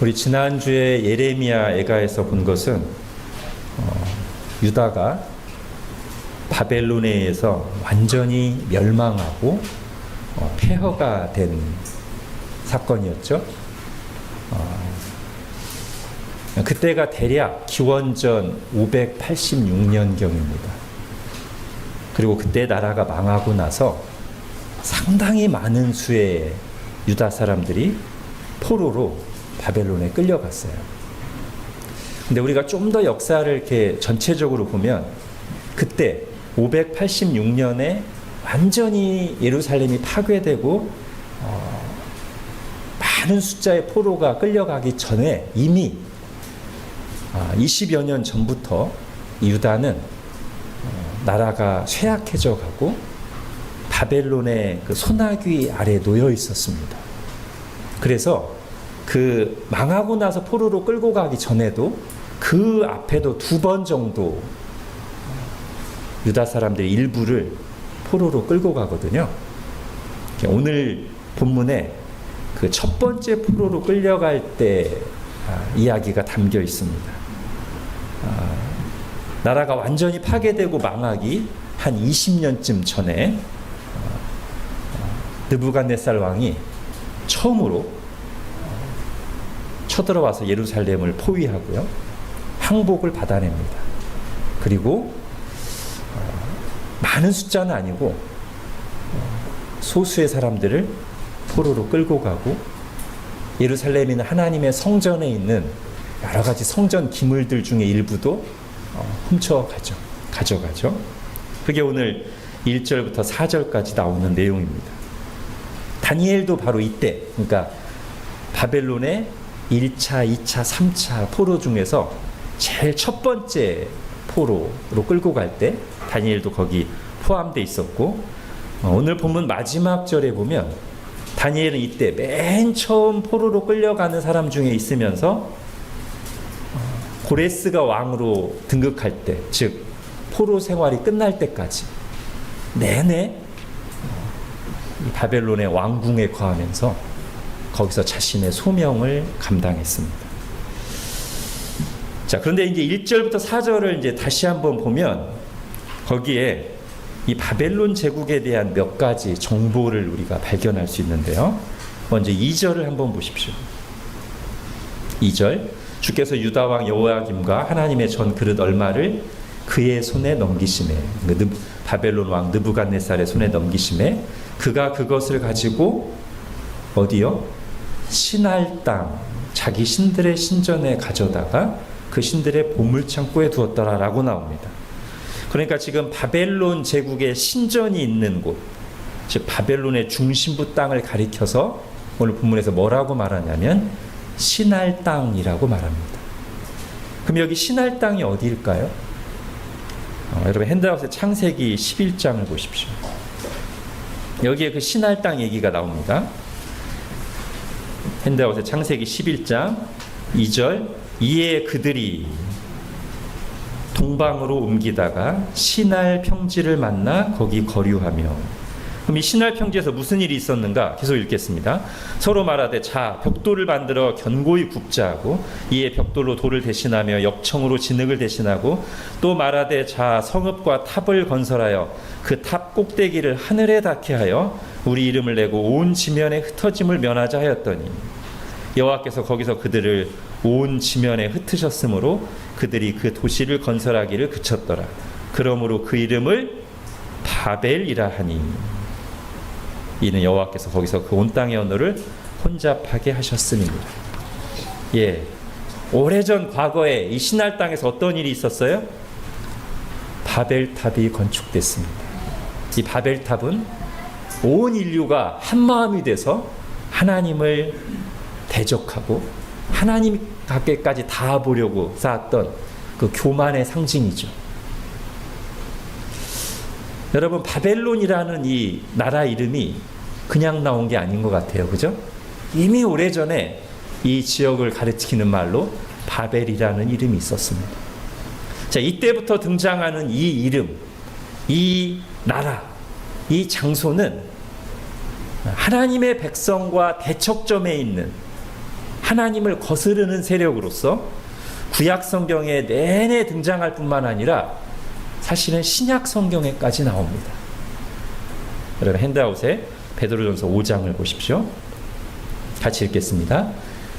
우리 지난주에 예레미야 애가에서 본 것은 유다가 바벨론에 의해서 완전히 멸망하고 폐허가 된 사건이었죠. 그때가 대략 기원전 586년경입니다. 그리고 그때 나라가 망하고 나서 상당히 많은 수의 유다 사람들이 포로로 바벨론에 끌려갔어요. 근데 우리가 좀 더 역사를 이렇게 전체적으로 보면 그때 586년에 완전히 예루살렘이 파괴되고 많은 숫자의 포로가 끌려가기 전에 이미 20여 년 전부터 유다는 나라가 쇠약해져 가고 바벨론의 그 소나귀 아래 놓여 있었습니다. 그래서 그 망하고 나서 포로로 끌고 가기 전에도 그 앞에도 2번 정도 유다 사람들의 일부를 포로로 끌고 가거든요. 오늘 본문에 그 첫 번째 포로로 끌려갈 때 이야기가 담겨 있습니다. 나라가 완전히 파괴되고 망하기 한 20년쯤 전에 느부갓네살 왕이 처음으로 쳐들어와서 예루살렘을 포위하고요, 항복을 받아냅니다. 그리고 많은 숫자는 아니고 소수의 사람들을 포로로 끌고 가고 예루살렘에는 하나님의 성전에 있는 여러 가지 성전 기물들 중에 일부도 가져가죠. 그게 오늘 1절부터 4절까지 나오는 내용입니다. 다니엘도 바로 이때, 그러니까 바벨론의 1차, 2차, 3차 포로 중에서 제일 첫 번째 포로로 끌고 갈 때 다니엘도 거기 포함되어 있었고, 오늘 본문 마지막 절에 보면 다니엘은 이때 맨 처음 포로로 끌려가는 사람 중에 있으면서 고레스가 왕으로 등극할 때, 즉 포로 생활이 끝날 때까지 내내 바벨론의 왕궁에 거하면서 거기서 자신의 소명을 감당했습니다. 자, 그런데 이제 1절부터 4절을 이제 다시 한번 보면 거기에 이 바벨론 제국에 대한 몇 가지 정보를 우리가 발견할 수 있는데요. 먼저 2절을 한번 보십시오. 2절, 주께서 유다 왕 여호야김과 하나님의 전 그릇 얼마를 그의 손에 넘기심에, 바벨론 왕 느부갓네살의 손에 넘기심에 그가 그것을 가지고 어디요? 신할 땅, 자기 신들의 신전에 가져다가 그 신들의 보물창고에 두었더라라고 나옵니다. 그러니까 지금 바벨론 제국의 신전이 있는 곳, 즉 바벨론의 중심부 땅을 가리켜서 오늘 본문에서 뭐라고 말하냐면 신할 땅이라고 말합니다. 그럼 여기 신할 땅이 어디일까요? 여러분 핸드아웃의 창세기 11장을 보십시오. 여기에 그 신할 땅 얘기가 나옵니다. 핸드아웃의 창세기 11장 2절, 이에 그들이 동방으로 옮기다가 신할 평지를 만나 거기 거류하며. 그럼 이 신할 평지에서 무슨 일이 있었는가? 계속 읽겠습니다. 서로 말하되 자, 벽돌을 만들어 견고히 굽자 하고 이에 벽돌로 돌을 대신하며 역청으로 진흙을 대신하고 또 말하되 자, 성읍과 탑을 건설하여 그 탑 꼭대기를 하늘에 닿게 하여 우리 이름을 내고 온 지면에 흩어짐을 면하자 하였더니 여호와께서 거기서 그들을 온 지면에 흩으셨으므로 그들이 그 도시를 건설하기를 그쳤더라. 그러므로 그 이름을 바벨이라 하니 이는 여호와께서 거기서 그 온 땅의 언어를 혼잡하게 하셨음이니라. 예, 오래전 과거에 이 신할 땅에서 어떤 일이 있었어요? 바벨탑이 건축됐습니다. 이 바벨탑은 온 인류가 한마음이 돼서 하나님을 대적하고 하나님 갖게까지 닿아보려고 쌓았던 그 교만의 상징이죠. 여러분, 바벨론이라는 이 나라 이름이 그냥 나온 게 아닌 것 같아요. 그죠? 이미 오래전에 이 지역을 가리키는 말로 바벨이라는 이름이 있었습니다. 자, 이때부터 등장하는 이 이름, 이 나라, 이 장소는 하나님의 백성과 대척점에 있는 하나님을 거스르는 세력으로서 구약 성경에 내내 등장할 뿐만 아니라 사실은 신약 성경에까지 나옵니다. 여러분 핸드아웃에 베드로전서 5장을 보십시오. 같이 읽겠습니다.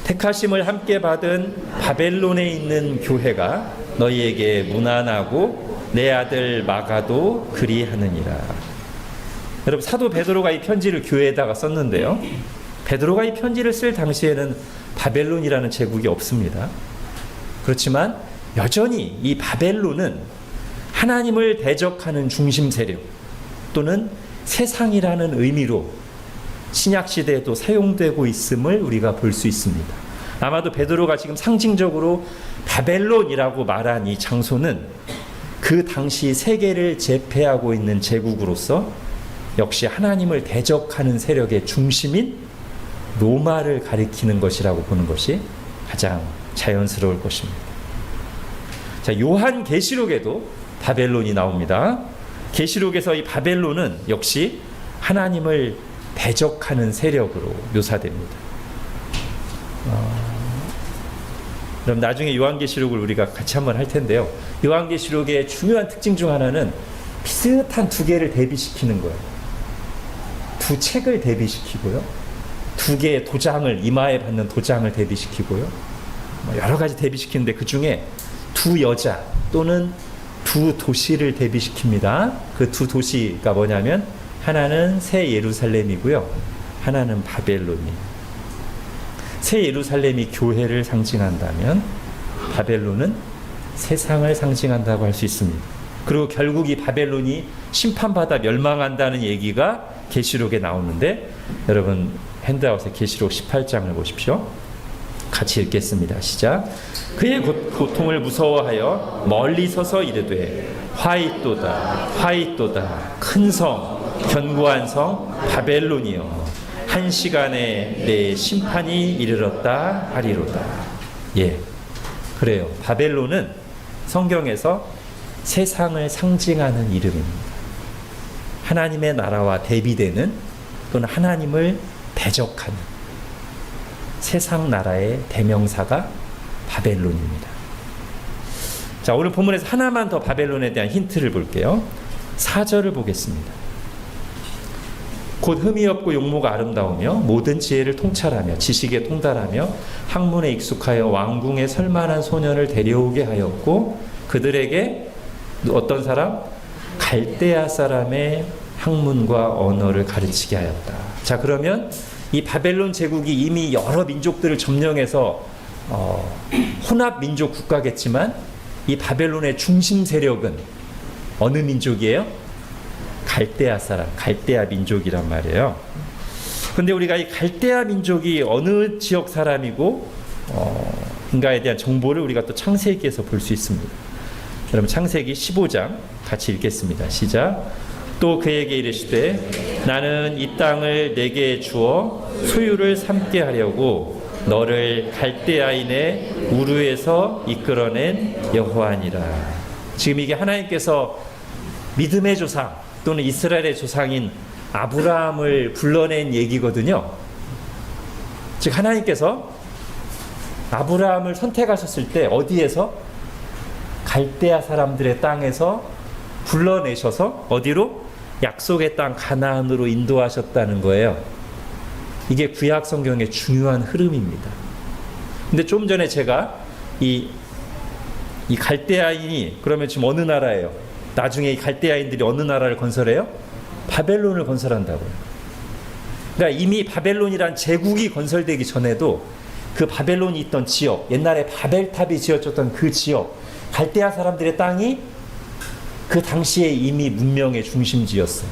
택하심을 함께 받은 바벨론에 있는 교회가 너희에게 문안하고 내 아들 마가도 그리하느니라. 여러분 사도 베드로가 이 편지를 교회에다가 썼는데요. 베드로가 이 편지를 쓸 당시에는 바벨론이라는 제국이 없습니다. 그렇지만 여전히 이 바벨론은 하나님을 대적하는 중심 세력 또는 세상이라는 의미로 신약 시대에도 사용되고 있음을 우리가 볼 수 있습니다. 아마도 베드로가 지금 상징적으로 바벨론이라고 말한 이 장소는 그 당시 세계를 제패하고 있는 제국으로서 역시 하나님을 대적하는 세력의 중심인 로마를 가리키는 것이라고 보는 것이 가장 자연스러울 것입니다. 자, 요한 계시록에도 바벨론이 나옵니다. 계시록에서 이 바벨론은 역시 하나님을 대적하는 세력으로 묘사됩니다. 그럼 나중에 요한계시록을 우리가 같이 한번 할 텐데요. 요한계시록의 중요한 특징 중 하나는 비슷한 두 개를 대비시키는 거예요. 두 책을 대비시키고요. 두 개의 도장을 이마에 받는 도장을 대비시키고요. 여러 가지 대비시키는데 그 중에 두 여자 또는 두 도시를 대비시킵니다. 그 두 도시가 뭐냐면 하나는 새 예루살렘이고요. 하나는 바벨론이에요. 새 예루살렘이 교회를 상징한다면 바벨론은 세상을 상징한다고 할 수 있습니다. 그리고 결국 이 바벨론이 심판받아 멸망한다는 얘기가 계시록에 나오는데 여러분 핸드아웃에 계시록 18장을 보십시오. 같이 읽겠습니다. 시작. 그의 고통을 무서워하여 멀리 서서 이르되 화이또다 화이또다 큰 성 견고한 성 바벨론이여 한 시간에 내 심판이 이르렀다 하리로다. 예, 그래요. 바벨론은 성경에서 세상을 상징하는 이름입니다. 하나님의 나라와 대비되는 또는 하나님을 대적하는 세상 나라의 대명사가 바벨론입니다. 자, 오늘 본문에서 하나만 더 바벨론에 대한 힌트를 볼게요. 4절을 보겠습니다. 곧 흠이 없고 용모가 아름다우며 모든 지혜를 통찰하며 지식에 통달하며 학문에 익숙하여 왕궁에 설만한 소년을 데려오게 하였고 그들에게 어떤 사람? 갈대아 사람의 학문과 언어를 가르치게 하였다. 자, 그러면 이 바벨론 제국이 이미 여러 민족들을 점령해서 혼합 민족 국가겠지만 이 바벨론의 중심 세력은 어느 민족이에요? 갈대아 사람, 갈대아 민족이란 말이에요. 근데 우리가 이 갈대아 민족이 어느 지역 사람이고 인가에 대한 정보를 우리가 또 창세기에서 볼 수 있습니다. 여러분 창세기 15장 같이 읽겠습니다. 시작. 또 그에게 이르시되 나는 이 땅을 내게 주어 소유를 삼게 하려고 너를 갈대아인의 우르에서 이끌어낸 여호와니라. 지금 이게 하나님께서 믿음의 조상 또는 이스라엘의 조상인 아브라함을 불러낸 얘기거든요. 즉 하나님께서 아브라함을 선택하셨을 때 어디에서? 갈대아 사람들의 땅에서 불러내셔서 어디로? 약속의 땅 가나안으로 인도하셨다는 거예요. 이게 구약 성경의 중요한 흐름입니다. 근데 좀 전에 제가 이 갈대아인이 그러면 지금 어느 나라예요? 나중에 이 갈대아인들이 어느 나라를 건설해요? 바벨론을 건설한다고요. 그러니까 이미 바벨론이란 제국이 건설되기 전에도 그 바벨론이 있던 지역, 옛날에 바벨탑이 지어졌던 그 지역, 갈대아 사람들의 땅이 그 당시에 이미 문명의 중심지였어요.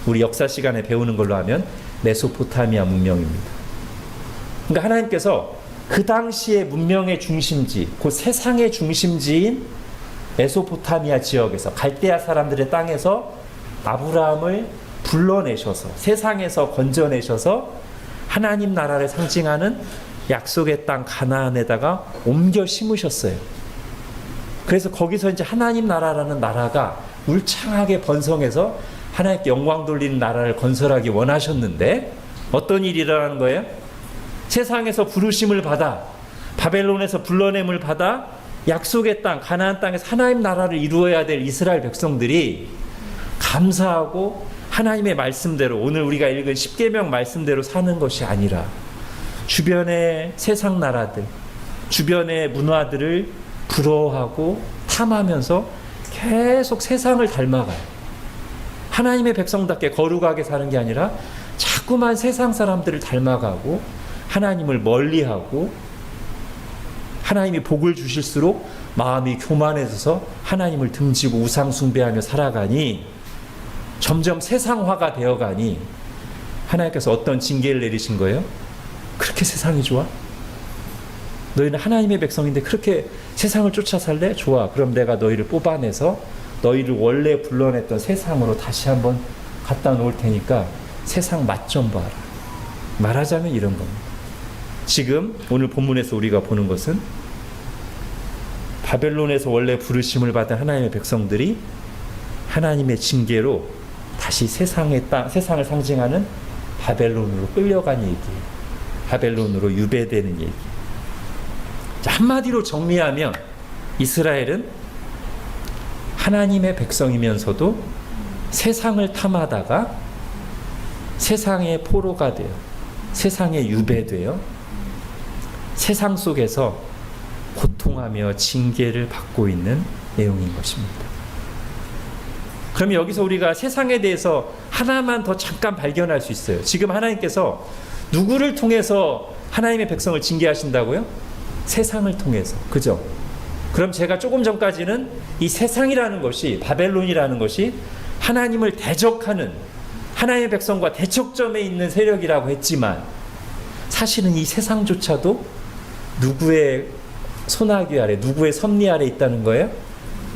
우리 역사 시간에 배우는 걸로 하면 메소포타미아 문명입니다. 그러니까 하나님께서 그 당시의 문명의 중심지, 곧 세상의 중심지인 메소포타미아 지역에서 갈대아 사람들의 땅에서 아브라함을 불러내셔서 세상에서 건져내셔서 하나님 나라를 상징하는 약속의 땅 가나안에다가 옮겨 심으셨어요. 그래서 거기서 이제 하나님 나라라는 나라가 울창하게 번성해서 하나님께 영광 돌리는 나라를 건설하기 원하셨는데 어떤 일이 일어나는 거예요? 세상에서 부르심을 받아 바벨론에서 불러냄을 받아 약속의 땅 가나안 땅에서 하나님 나라를 이루어야 될 이스라엘 백성들이 감사하고 하나님의 말씀대로 오늘 우리가 읽은 십계명 말씀대로 사는 것이 아니라 주변의 세상 나라들, 주변의 문화들을 부러워하고 탐하면서 계속 세상을 닮아가요. 하나님의 백성답게 거룩하게 사는 게 아니라 자꾸만 세상 사람들을 닮아가고 하나님을 멀리하고 하나님이 복을 주실수록 마음이 교만해져서 하나님을 등지고 우상 숭배하며 살아가니 점점 세상화가 되어가니 하나님께서 어떤 징계를 내리신 거예요? 그렇게 세상이 좋아? 너희는 하나님의 백성인데 그렇게 세상을 쫓아 살래? 좋아. 그럼 내가 너희를 뽑아내서 너희를 원래 불러냈던 세상으로 다시 한번 갖다 놓을 테니까 세상 맛 좀 봐라. 말하자면 이런 겁니다. 지금 오늘 본문에서 우리가 보는 것은 바벨론에서 원래 부르심을 받은 하나님의 백성들이 하나님의 징계로 다시 세상을 상징하는 바벨론으로 끌려간 얘기예요. 바벨론으로 유배되는 얘기. 자, 한마디로 정리하면 이스라엘은 하나님의 백성이면서도 세상을 탐하다가 세상의 포로가 되어 세상에 유배되어 세상 속에서 고통하며 징계를 받고 있는 내용인 것입니다. 그럼 여기서 우리가 세상에 대해서 하나만 더 잠깐 발견할 수 있어요. 지금 하나님께서 누구를 통해서 하나님의 백성을 징계하신다고요? 세상을 통해서. 그죠? 그럼 제가 조금 전까지는 이 세상이라는 것이, 바벨론이라는 것이 하나님을 대적하는 하나님의 백성과 대척점에 있는 세력이라고 했지만 사실은 이 세상조차도 누구의 손아귀 아래, 누구의 섭리 아래 있다는 거예요?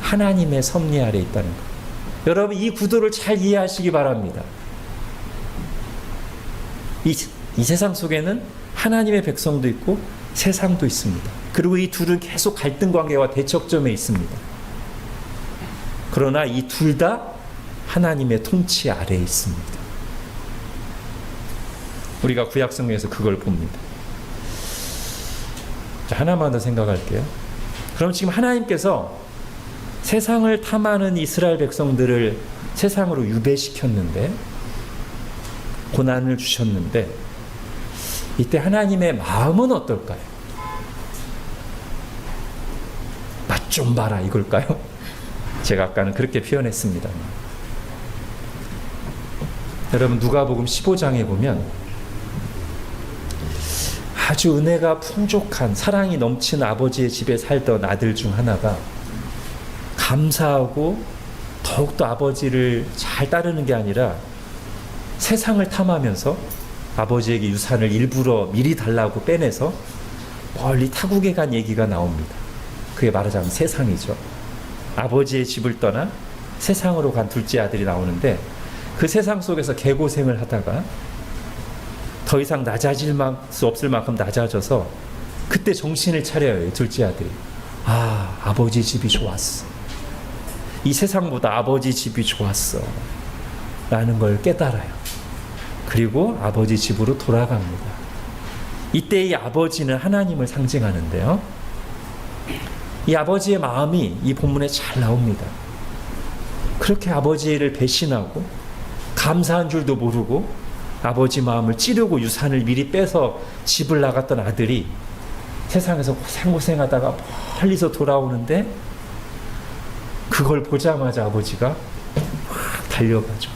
하나님의 섭리 아래 있다는 거예요. 여러분, 이 구도를 잘 이해하시기 바랍니다. 이 세상 속에는 하나님의 백성도 있고 세상도 있습니다. 그리고 이 둘은 계속 갈등 관계와 대척점에 있습니다. 그러나 이 둘 다 하나님의 통치 아래에 있습니다. 우리가 구약 성경에서 그걸 봅니다. 자, 하나만 더 생각할게요. 그럼 지금 하나님께서 세상을 탐하는 이스라엘 백성들을 세상으로 유배시켰는데, 고난을 주셨는데, 이때 하나님의 마음은 어떨까요? 맛 좀 봐라 이걸까요? 제가 아까는 그렇게 표현했습니다. 여러분, 누가복음 15장에 보면 아주 은혜가 풍족한 사랑이 넘치는 아버지의 집에 살던 아들 중 하나가 감사하고 더욱더 아버지를 잘 따르는 게 아니라 세상을 탐하면서 아버지에게 유산을 일부러 미리 달라고 빼내서 멀리 타국에 간 얘기가 나옵니다. 그게 말하자면 세상이죠. 아버지의 집을 떠나 세상으로 간 둘째 아들이 나오는데 그 세상 속에서 개고생을 하다가 더 이상 낮아질 수 없을 만큼 낮아져서 그때 정신을 차려요. 둘째 아들이. 아, 아버지 집이 좋았어. 이 세상보다 아버지 집이 좋았어. 라는 걸 깨달아요. 그리고 아버지 집으로 돌아갑니다. 이때 이 아버지는 하나님을 상징하는데요. 이 아버지의 마음이 이 본문에 잘 나옵니다. 그렇게 아버지를 배신하고 감사한 줄도 모르고 아버지 마음을 찌르고 유산을 미리 빼서 집을 나갔던 아들이 세상에서 고생하다가 멀리서 돌아오는데 그걸 보자마자 아버지가 확 달려가죠.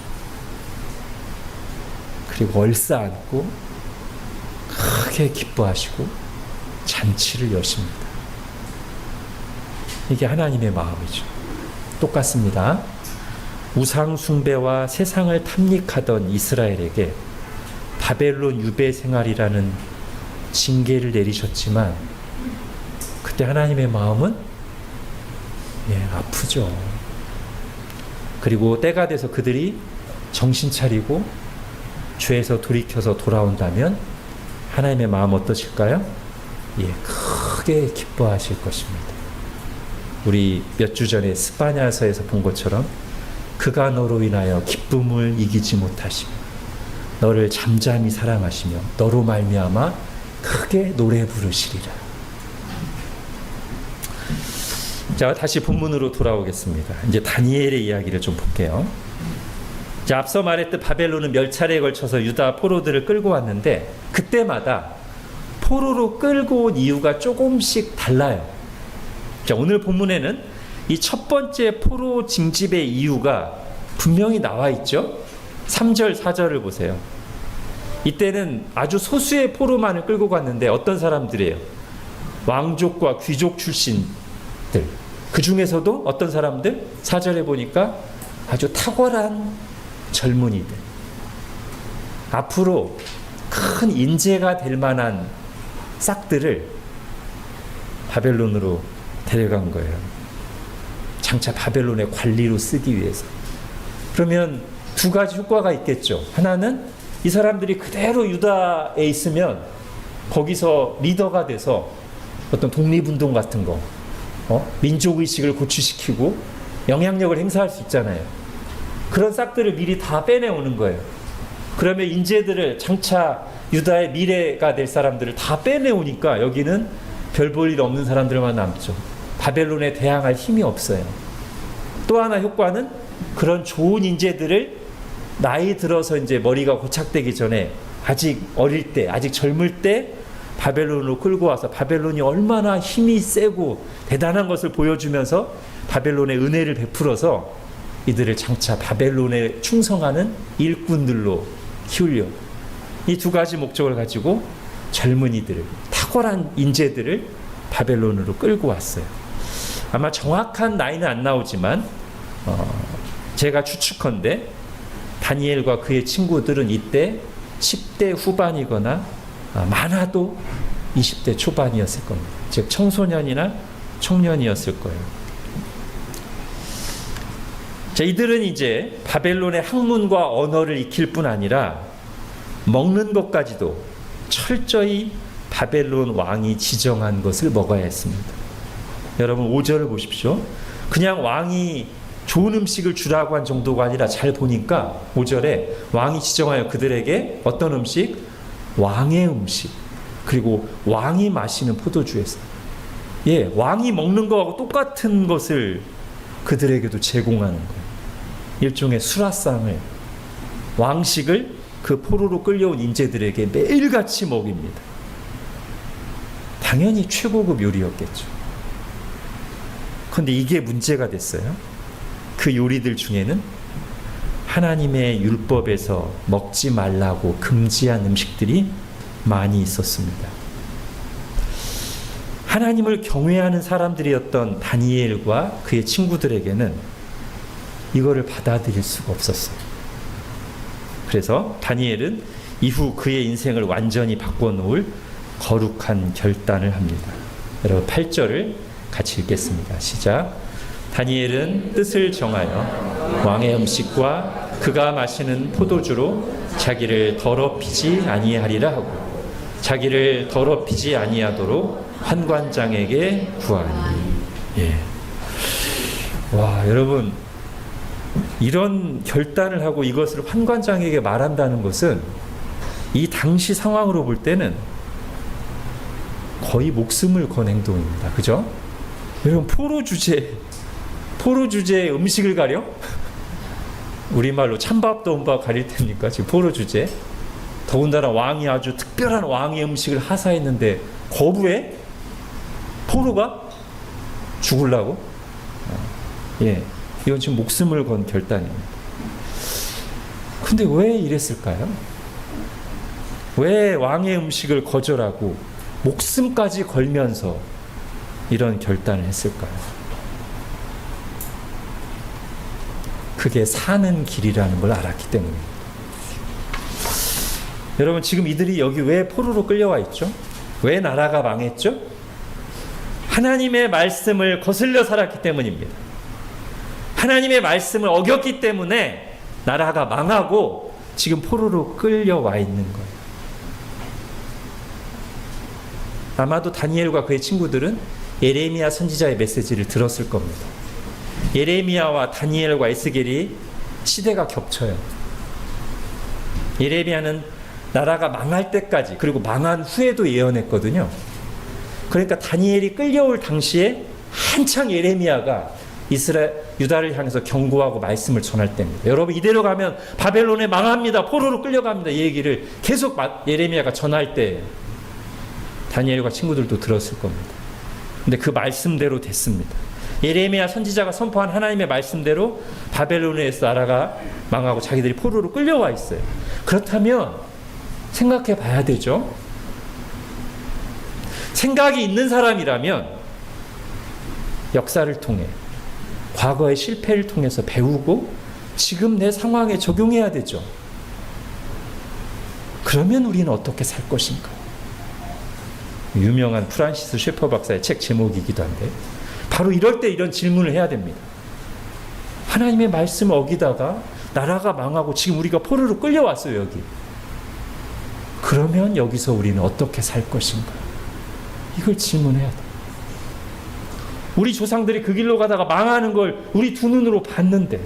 그리고 얼싸안고 크게 기뻐하시고 잔치를 여십니다. 이게 하나님의 마음이죠. 똑같습니다. 우상 숭배와 세상을 탐닉하던 이스라엘에게 바벨론 유배 생활이라는 징계를 내리셨지만 그때 하나님의 마음은 아프죠. 그리고 때가 돼서 그들이 정신 차리고 죄에서 돌이켜서 돌아온다면 하나님의 마음 어떠실까요? 크게 기뻐하실 것입니다. 우리 몇 주 전에 스파냐서에서 본 것처럼 그가 너로 인하여 기쁨을 이기지 못하시며 너를 잠잠히 사랑하시며 너로 말미암아 크게 노래 부르시리라. 자, 다시 본문으로 돌아오겠습니다. 이제 다니엘의 이야기를 좀 볼게요. 자, 앞서 말했듯 바벨론은 몇 차례에 걸쳐서 유다 포로들을 끌고 왔는데 그때마다 포로로 끌고 온 이유가 조금씩 달라요. 자, 오늘 본문에는 이 첫 번째 포로 징집의 이유가 분명히 나와 있죠. 3절, 4절을 보세요. 이때는 아주 소수의 포로만을 끌고 갔는데 어떤 사람들이에요? 왕족과 귀족 출신들. 그 중에서도 어떤 사람들? 4절에 보니까 아주 탁월한 젊은이들. 앞으로 큰 인재가 될 만한 싹들을 바벨론으로 데려간 거예요. 장차 바벨론의 관리로 쓰기 위해서. 그러면 두 가지 효과가 있겠죠. 하나는 이 사람들이 그대로 유다에 있으면 거기서 리더가 돼서 어떤 독립운동 같은 거, 민족의식을 고취시키고 영향력을 행사할 수 있잖아요. 그런 싹들을 미리 다 빼내오는 거예요. 그러면 인재들을 장차 유다의 미래가 될 사람들을 다 빼내오니까 여기는 별 볼 일 없는 사람들만 남죠. 바벨론에 대항할 힘이 없어요. 또 하나 효과는 그런 좋은 인재들을 나이 들어서 이제 머리가 고착되기 전에 아직 어릴 때, 아직 젊을 때 바벨론으로 끌고 와서 바벨론이 얼마나 힘이 세고 대단한 것을 보여주면서 바벨론의 은혜를 베풀어서 이들을 장차 바벨론에 충성하는 일꾼들로 키우려. 이 두 가지 목적을 가지고 젊은이들을, 탁월한 인재들을 바벨론으로 끌고 왔어요. 아마 정확한 나이는 안 나오지만 제가 추측컨대 다니엘과 그의 친구들은 이때 10대 후반이거나 많아도 20대 초반이었을 겁니다. 즉 청소년이나 청년이었을 거예요. 자, 이들은 이제 바벨론의 학문과 언어를 익힐 뿐 아니라 먹는 것까지도 철저히 바벨론 왕이 지정한 것을 먹어야 했습니다. 여러분 5절을 보십시오. 그냥 왕이 좋은 음식을 주라고 한 정도가 아니라 잘 보니까 5절에 왕이 지정하여 그들에게 어떤 음식? 왕의 음식, 그리고 왕이 마시는 포도주였어요. 예, 왕이 먹는 거하고 똑같은 것을 그들에게도 제공하는 거예요. 일종의 수라상을, 왕식을 그 포로로 끌려온 인재들에게 매일같이 먹입니다. 당연히 최고급 요리였겠죠. 그런데 이게 문제가 됐어요. 그 요리들 중에는 하나님의 율법에서 먹지 말라고 금지한 음식들이 많이 있었습니다. 하나님을 경외하는 사람들이었던 다니엘과 그의 친구들에게는 이거를 받아들일 수가 없었어요. 그래서 다니엘은 이후 그의 인생을 완전히 바꿔놓을 거룩한 결단을 합니다. 여러분 8절을 같이 읽겠습니다. 시작. 다니엘은 뜻을 정하여 왕의 음식과 그가 마시는 포도주로 자기를 더럽히지 아니하리라 하고 자기를 더럽히지 아니하도록 환관장에게 구하니. 예. 와, 여러분 이런 결단을 하고 이것을 환관장에게 말한다는 것은 이 당시 상황으로 볼 때는 거의 목숨을 건 행동입니다. 그죠? 여러분 포로 주제에 음식을 가려? 우리말로 찬밥 더운밥 가릴 테니까 지금 포로 주제. 더군다나 왕이 아주 특별한 왕의 음식을 하사했는데 거부해? 포로가? 죽으려고? 예, 이건 지금 목숨을 건 결단입니다. 근데 왜 이랬을까요? 왜 왕의 음식을 거절하고 목숨까지 걸면서 이런 결단을 했을까요? 그게 사는 길이라는 걸 알았기 때문입니다. 여러분 지금 이들이 여기 왜 포로로 끌려와 있죠? 왜 나라가 망했죠? 하나님의 말씀을 거슬려 살았기 때문입니다. 하나님의 말씀을 어겼기 때문에 나라가 망하고 지금 포로로 끌려와 있는 거예요. 아마도 다니엘과 그의 친구들은 예레미야 선지자의 메시지를 들었을 겁니다. 예레미야와 다니엘과 에스겔이 시대가 겹쳐요. 예레미야는 나라가 망할 때까지, 그리고 망한 후에도 예언했거든요. 그러니까 다니엘이 끌려올 당시에 한창 예레미야가 유다를 향해서 경고하고 말씀을 전할 때입니다. 여러분, 이대로 가면 바벨론에 망합니다, 포로로 끌려갑니다, 이 얘기를 계속 예레미야가 전할 때 다니엘과 친구들도 들었을 겁니다. 근데 그 말씀대로 됐습니다. 예레미야 선지자가 선포한 하나님의 말씀대로 바벨론에서 나라가 망하고 자기들이 포로로 끌려와 있어요. 그렇다면 생각해 봐야 되죠. 생각이 있는 사람이라면 역사를 통해, 과거의 실패를 통해서 배우고 지금 내 상황에 적용해야 되죠. 그러면 우리는 어떻게 살 것인가? 유명한 프란시스 셰퍼 박사의 책 제목이기도 한데, 바로 이럴 때 이런 질문을 해야 됩니다. 하나님의 말씀을 어기다가 나라가 망하고 지금 우리가 포로로 끌려왔어요, 여기. 그러면 여기서 우리는 어떻게 살 것인가? 이걸 질문해야 돼. 우리 조상들이 그 길로 가다가 망하는 걸 우리 두 눈으로 봤는데,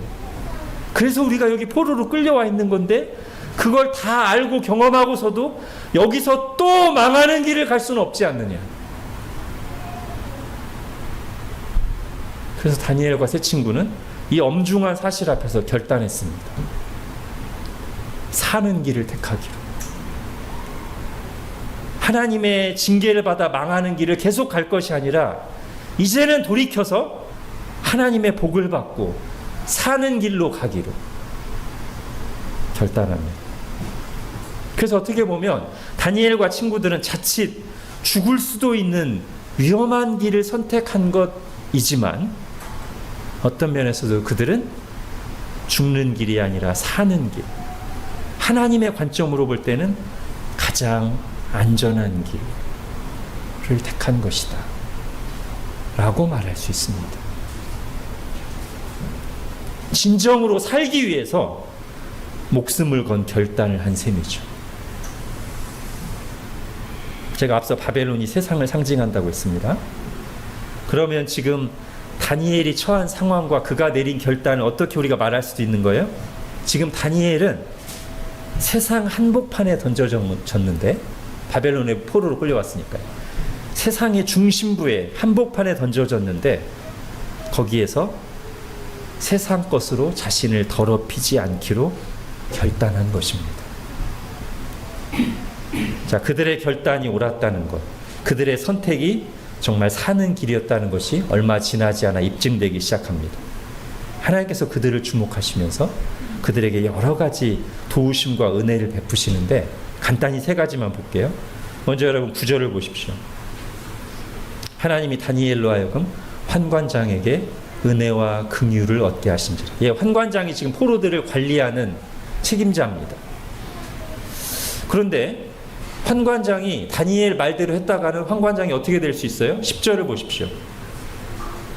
그래서 우리가 여기 포로로 끌려와 있는 건데, 그걸 다 알고 경험하고서도 여기서 또 망하는 길을 갈 수는 없지 않느냐. 그래서 다니엘과 세 친구는 이 엄중한 사실 앞에서 결단했습니다. 사는 길을 택하기로. 하나님의 징계를 받아 망하는 길을 계속 갈 것이 아니라 이제는 돌이켜서 하나님의 복을 받고 사는 길로 가기로 결단합니다. 그래서 어떻게 보면 다니엘과 친구들은 자칫 죽을 수도 있는 위험한 길을 선택한 것이지만, 어떤 면에서도 그들은 죽는 길이 아니라 사는 길, 하나님의 관점으로 볼 때는 가장 안전한 길을 택한 것이다 라고 말할 수 있습니다. 진정으로 살기 위해서 목숨을 건 결단을 한 셈이죠. 제가 앞서 바벨론이 세상을 상징한다고 했습니다. 그러면 지금 다니엘이 처한 상황과 그가 내린 결단을 어떻게 우리가 말할 수도 있는 거예요? 지금 다니엘은 세상 한복판에 던져졌는데, 바벨론의 포로로 끌려왔으니까요. 세상의 중심부에 한복판에 던져졌는데, 거기에서 세상 것으로 자신을 더럽히지 않기로 결단한 것입니다. 자, 그들의 결단이 옳았다는 것, 그들의 선택이 정말 사는 길이었다는 것이 얼마 지나지 않아 입증되기 시작합니다. 하나님께서 그들을 주목하시면서 그들에게 여러 가지 도우심과 은혜를 베푸시는데, 간단히 세 가지만 볼게요. 먼저 여러분 9절을 보십시오. 하나님이 다니엘로 하여금 환관장에게 은혜와 긍휼을 얻게 하신지라. 예, 환관장이 지금 포로들을 관리하는 책임자입니다. 그런데 환관장이 다니엘 말대로 했다가는 환관장이 어떻게 될 수 있어요? 10절을 보십시오.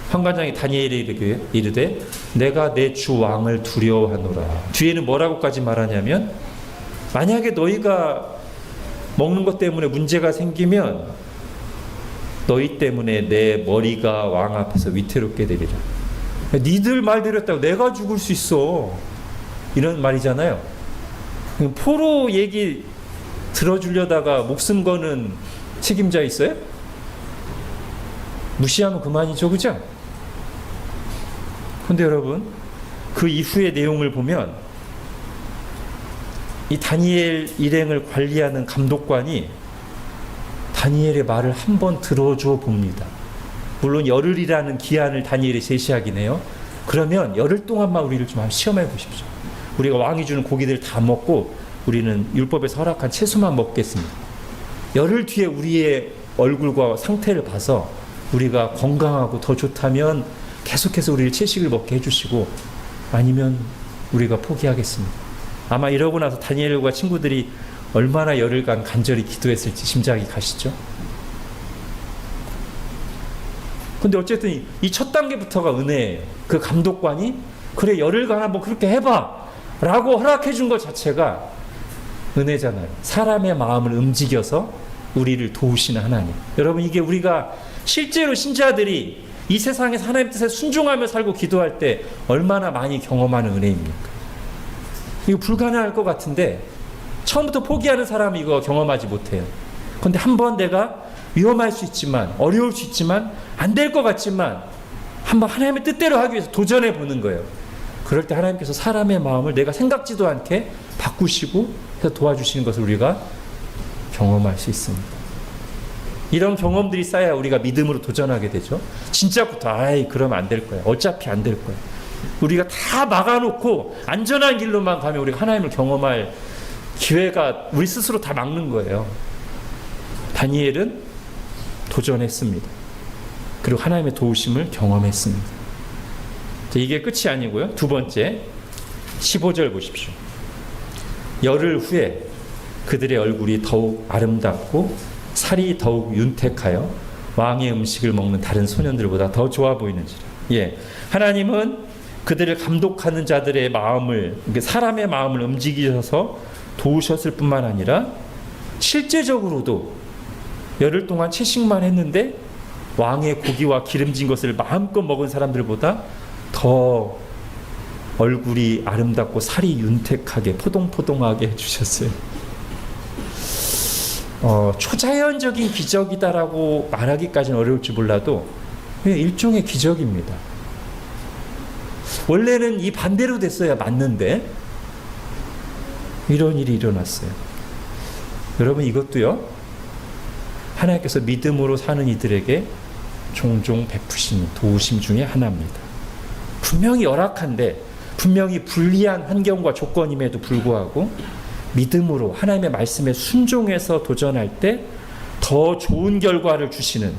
환관장이 다니엘에게 이르되 내가 내 주 왕을 두려워하노라. 뒤에는 뭐라고까지 말하냐면, 만약에 너희가 먹는 것 때문에 문제가 생기면 너희 때문에 내 머리가 왕 앞에서 위태롭게 되리라. 니들 말대로 했다고 내가 죽을 수 있어, 이런 말이잖아요. 포로 얘기 들어주려다가 목숨 거는 책임자 있어요? 무시하면 그만이죠, 그죠? 근데 여러분, 그 이후의 내용을 보면 이 다니엘 일행을 관리하는 감독관이 다니엘의 말을 한번 들어줘 봅니다. 물론 열흘이라는 기한을 다니엘이 제시하긴 해요. 그러면 열흘 동안만 우리를 좀 시험해 보십시오. 우리가 왕이 주는 고기들 다 먹고 우리는 율법에서 허락한 채소만 먹겠습니다. 열흘 뒤에 우리의 얼굴과 상태를 봐서 우리가 건강하고 더 좋다면 계속해서 우리를 채식을 먹게 해주시고, 아니면 우리가 포기하겠습니다. 아마 이러고 나서 다니엘과 친구들이 얼마나 열흘간 간절히 기도했을지 짐작이 가시죠? 근데 어쨌든 이 첫 단계부터가 은혜예요. 그 감독관이 그래 열흘간 한번 그렇게 해봐 라고 허락해 준 것 자체가 은혜잖아요. 사람의 마음을 움직여서 우리를 도우시는 하나님. 여러분, 이게 우리가 실제로 신자들이 이 세상에서 하나님 뜻에 순종하며 살고 기도할 때 얼마나 많이 경험하는 은혜입니까? 이거 불가능할 것 같은데 처음부터 포기하는 사람은 이거 경험하지 못해요. 그런데 한번 내가 위험할 수 있지만, 어려울 수 있지만, 안 될 것 같지만 한번 하나님의 뜻대로 하기 위해서 도전해 보는 거예요. 그럴 때 하나님께서 사람의 마음을 내가 생각지도 않게 바꾸시고 해서 도와주시는 것을 우리가 경험할 수 있습니다. 이런 경험들이 쌓여야 우리가 믿음으로 도전하게 되죠. 진짜부터 아이 그러면 안 될 거야. 어차피 안 될 거야. 우리가 다 막아놓고 안전한 길로만 가면 우리가 하나님을 경험할 기회가 우리 스스로 다 막는 거예요. 다니엘은 도전했습니다. 그리고 하나님의 도우심을 경험했습니다. 이게 끝이 아니고요. 두 번째 15절 보십시오. 열흘 후에 그들의 얼굴이 더욱 아름답고 살이 더욱 윤택하여 왕의 음식을 먹는 다른 소년들보다 더 좋아 보이는지라. 예, 하나님은 그들을 감독하는 자들의 마음을, 사람의 마음을 움직이셔서 도우셨을 뿐만 아니라 실제적으로도 열흘 동안 채식만 했는데 왕의 고기와 기름진 것을 마음껏 먹은 사람들보다 더 얼굴이 아름답고 살이 윤택하게 포동포동하게 해주셨어요. 초자연적인 기적이다라고 말하기까지는 어려울지 몰라도 일종의 기적입니다. 원래는 이 반대로 됐어야 맞는데 이런 일이 일어났어요. 여러분, 이것도요, 하나님께서 믿음으로 사는 이들에게 종종 베푸신 도우심 중에 하나입니다. 분명히 열악한데, 분명히 불리한 환경과 조건임에도 불구하고 믿음으로 하나님의 말씀에 순종해서 도전할 때 더 좋은 결과를 주시는,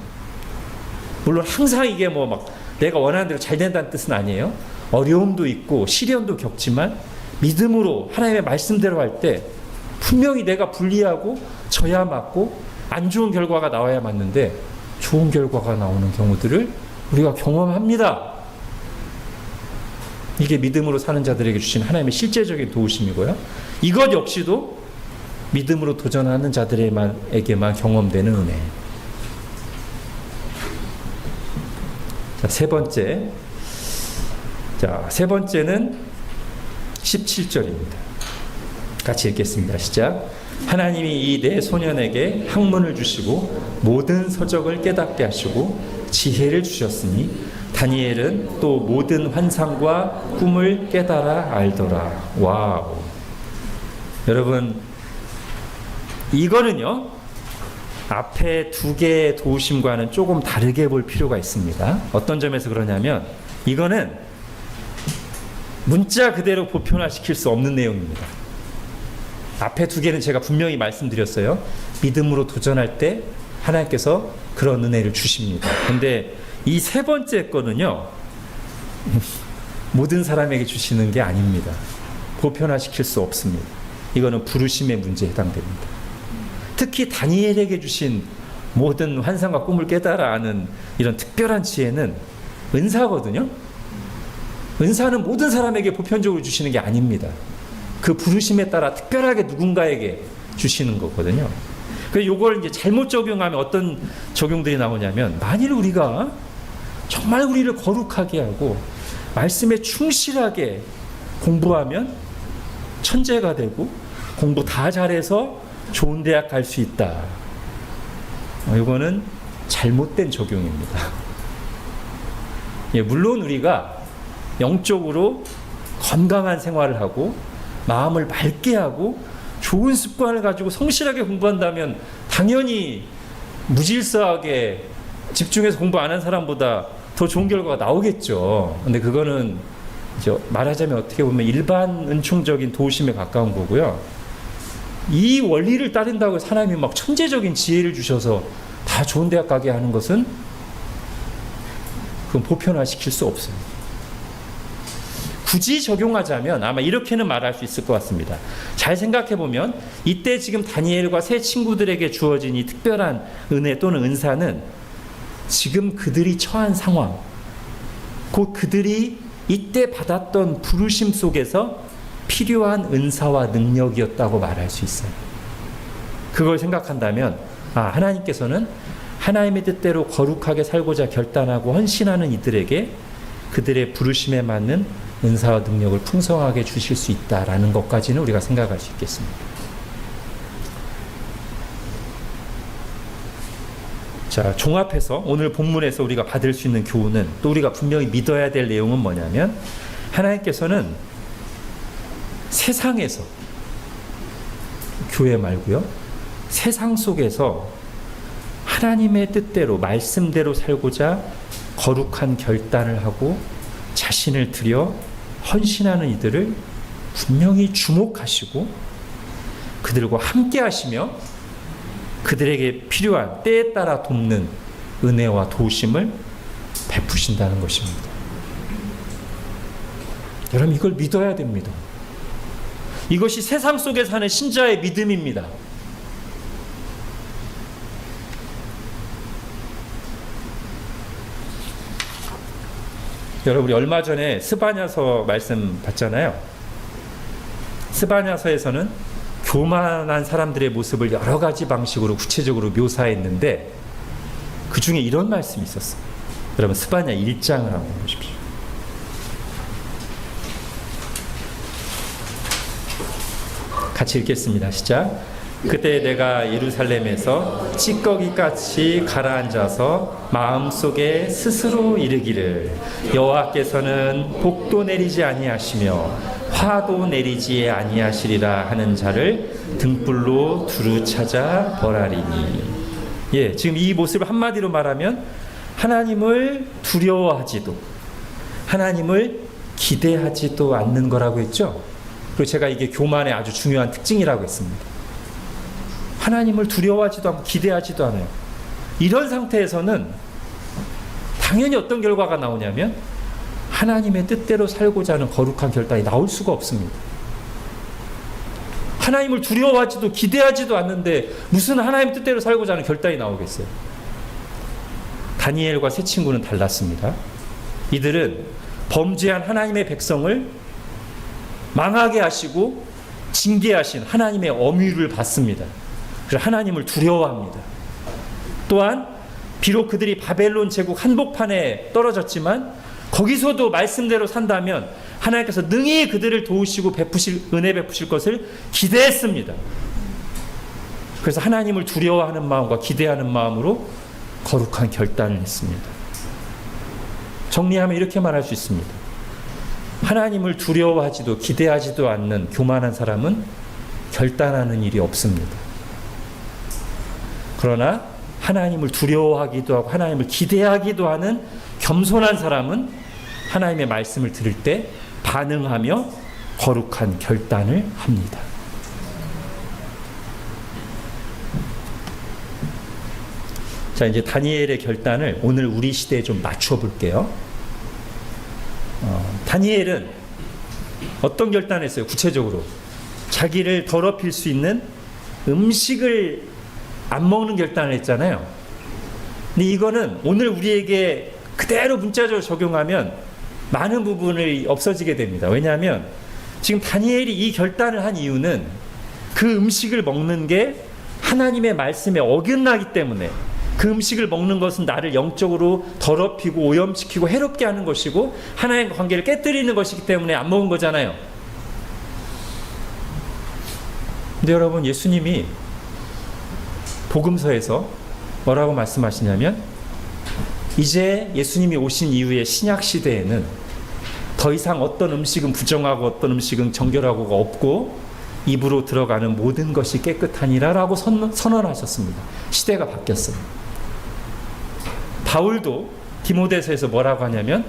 물론 항상 이게 뭐 막 내가 원하는 대로 잘 된다는 뜻은 아니에요. 어려움도 있고 시련도 겪지만 믿음으로 하나님의 말씀대로 할 때 분명히 내가 불리하고 져야 맞고 안 좋은 결과가 나와야 맞는데 좋은 결과가 나오는 경우들을 우리가 경험합니다. 이게 믿음으로 사는 자들에게 주신 하나님의 실제적인 도우심이고요. 이것 역시도 믿음으로 도전하는 자들에게만 경험되는 은혜. 자, 세 번째는 17절입니다. 같이 읽겠습니다. 시작. 하나님이 이 네 소년에게 학문을 주시고 모든 서적을 깨닫게 하시고 지혜를 주셨으니 다니엘은 또 모든 환상과 꿈을 깨달아 알더라. 와우. 여러분, 이거는요, 앞에 두 개의 도우심과는 조금 다르게 볼 필요가 있습니다. 어떤 점에서 그러냐면, 이거는 문자 그대로 보편화시킬 수 없는 내용입니다. 앞에 두 개는 제가 분명히 말씀드렸어요. 믿음으로 도전할 때 하나님께서 그런 은혜를 주십니다. 근데 이 세 번째 거는요, 모든 사람에게 주시는 게 아닙니다. 보편화시킬 수 없습니다. 이거는 부르심의 문제에 해당됩니다. 특히 다니엘에게 주신 모든 환상과 꿈을 깨달아 아는 이런 특별한 지혜는 은사거든요. 은사는 모든 사람에게 보편적으로 주시는 게 아닙니다. 그 부르심에 따라 특별하게 누군가에게 주시는 거거든요. 그래서 이걸 이제 잘못 적용하면 어떤 적용들이 나오냐면, 만일 우리가 정말 우리를 거룩하게 하고 말씀에 충실하게 공부하면 천재가 되고 공부 다 잘해서 좋은 대학 갈 수 있다. 이거는 잘못된 적용입니다. 예, 물론 우리가 영적으로 건강한 생활을 하고 마음을 맑게 하고 좋은 습관을 가지고 성실하게 공부한다면 당연히 무질서하게 집중해서 공부 안 한 사람보다 더 좋은 결과가 나오겠죠. 근데 그거는 이제 말하자면 어떻게 보면 일반 은총적인 도우심에 가까운 거고요. 이 원리를 따른다고 해서 하나님이 막 천재적인 지혜를 주셔서 다 좋은 대학 가게 하는 것은 그건 보편화시킬 수 없어요. 굳이 적용하자면 아마 이렇게는 말할 수 있을 것 같습니다. 잘 생각해보면 이때 지금 다니엘과 세 친구들에게 주어진 이 특별한 은혜 또는 은사는 지금 그들이 처한 상황, 곧 그들이 이때 받았던 부르심 속에서 필요한 은사와 능력이었다고 말할 수 있어요. 그걸 생각한다면 하나님께서는 하나님의 뜻대로 거룩하게 살고자 결단하고 헌신하는 이들에게 그들의 부르심에 맞는 은사와 능력을 풍성하게 주실 수 있다라는 것까지는 우리가 생각할 수 있겠습니다. 자, 종합해서 오늘 본문에서 우리가 받을 수 있는 교훈은, 또 우리가 분명히 믿어야 될 내용은 뭐냐면, 하나님께서는 세상에서, 교회 말고요, 세상 속에서 하나님의 뜻대로 말씀대로 살고자 거룩한 결단을 하고 자신을 들여 헌신하는 이들을 분명히 주목하시고 그들과 함께 하시며 그들에게 필요한 때에 따라 돕는 은혜와 도우심을 베푸신다는 것입니다. 여러분, 이걸 믿어야 됩니다. 이것이 세상 속에 사는 신자의 믿음입니다. 여러분, 우리 얼마 전에 스바냐서 말씀 봤잖아요. 스바냐서에서는 교만한 사람들의 모습을 여러 가지 방식으로 구체적으로 묘사했는데 그 중에 이런 말씀이 있었어요. 여러분, 스바냐 1장을 한번 보십시오. 같이 읽겠습니다. 시작. 그때 내가 예루살렘에서 찌꺼기같이 가라앉아서 마음속에 스스로 이르기를, 여호와께서는 복도 내리지 아니하시며 화도 내리지 아니하시리라 하는 자를 등불로 두루 찾아 벌하리니. 예, 지금 이 모습을 한마디로 말하면 하나님을 두려워하지도 하나님을 기대하지도 않는 거라고 했죠. 그리고 제가 이게 교만의 아주 중요한 특징이라고 했습니다. 하나님을 두려워하지도 않고 기대하지도 않아요. 이런 상태에서는 당연히 어떤 결과가 나오냐면 하나님의 뜻대로 살고자 하는 거룩한 결단이 나올 수가 없습니다. 하나님을 두려워하지도 기대하지도 않는데 무슨 하나님 뜻대로 살고자 하는 결단이 나오겠어요? 다니엘과 세 친구는 달랐습니다. 이들은 범죄한 하나님의 백성을 망하게 하시고 징계하신 하나님의 엄위를 받습니다. 그래서 하나님을 두려워합니다. 또한 비록 그들이 바벨론 제국 한복판에 떨어졌지만 거기서도 말씀대로 산다면 하나님께서 능히 그들을 도우시고 은혜 베푸실 것을 기대했습니다. 그래서 하나님을 두려워하는 마음과 기대하는 마음으로 거룩한 결단을 했습니다. 정리하면 이렇게 말할 수 있습니다. 하나님을 두려워하지도 기대하지도 않는 교만한 사람은 결단하는 일이 없습니다. 그러나 하나님을 두려워하기도 하고 하나님을 기대하기도 하는 겸손한 사람은 하나님의 말씀을 들을 때 반응하며 거룩한 결단을 합니다. 자, 이제 다니엘의 결단을 오늘 우리 시대에 좀 맞춰 볼게요. 다니엘은 어떤 결단을 했어요? 구체적으로 자기를 더럽힐 수 있는 음식을 안 먹는 결단을 했잖아요. 근데 이거는 오늘 우리에게 그대로 문자적으로 적용하면 많은 부분이 없어지게 됩니다. 왜냐하면 지금 다니엘이 이 결단을 한 이유는 그 음식을 먹는 게 하나님의 말씀에 어긋나기 때문에, 그 음식을 먹는 것은 나를 영적으로 더럽히고 오염시키고 해롭게 하는 것이고 하나님과 관계를 깨뜨리는 것이기 때문에 안 먹은 거잖아요. 근데 여러분, 예수님이 복음서에서 뭐라고 말씀하시냐면 이제 예수님이 오신 이후의 신약 시대에는 더 이상 어떤 음식은 부정하고 어떤 음식은 정결하고가 없고 입으로 들어가는 모든 것이 깨끗하니라 라고 선언하셨습니다. 시대가 바뀌었어요. 바울도 디모데서에서 뭐라고 하냐면